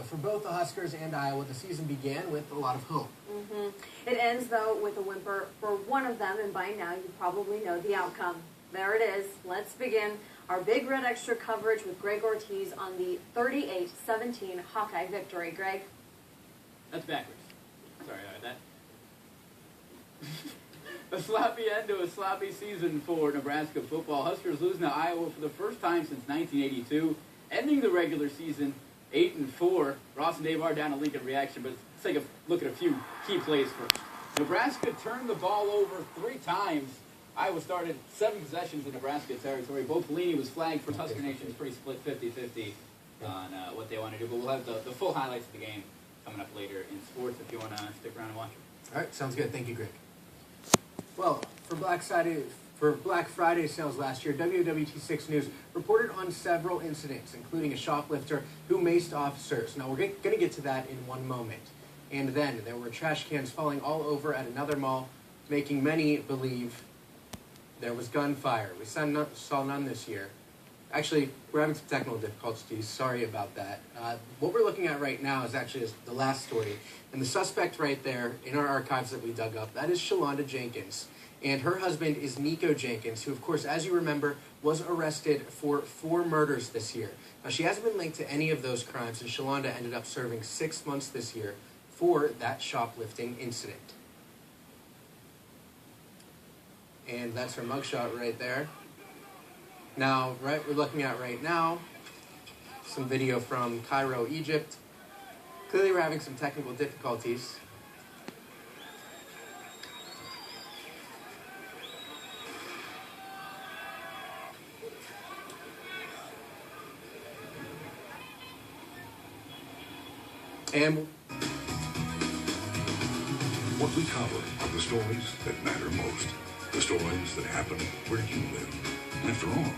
For both the Huskers and Iowa, the season began with a lot of hope. It ends, though, with a whimper for one of them, and by now you probably know the outcome. There it is. Let's begin our Big Red Extra coverage with Greg Ortiz on the 38-17 Hawkeye victory. Greg? That's backwards. Sorry about that. A sloppy end to a sloppy season for Nebraska football. Huskers losing to Iowa for the first time since 1982, ending the regular season 8-4. Ross and Dave are down to Lincoln reaction, but let's take a look at a few key plays first. Nebraska turned the ball over 3 times. Iowa started 7 possessions in Nebraska territory. Bo Pelini was flagged for Husker Nation. It's pretty split 50-50 on what they want to do. But we'll have the full highlights of the game coming up later in sports if you want to stick around and watch it. All right, sounds good. Thank you, Greg. Well, for Black Friday sales last year, WWT6 News reported on several incidents, including a shoplifter who maced officers. Now, we're going to get to that in one moment. And then there were trash cans falling all over at another mall, making many believe there was gunfire. We saw none this year. Actually, we're having some technical difficulties. Sorry about that. What we're looking at right now is actually the last story. And the suspect right there in our archives that we dug up, that is Shalonda Jenkins. And her husband is Nico Jenkins, who, of course, as you remember, was arrested for 4 murders this year. Now, she hasn't been linked to any of those crimes, and Shalonda ended up serving 6 months this year for that shoplifting incident. And that's her mugshot right there. Now, we're looking at right now some video from Cairo, Egypt. Clearly, we're having some technical difficulties. And what we cover are the stories that matter most. The stories that happen where you live. After all,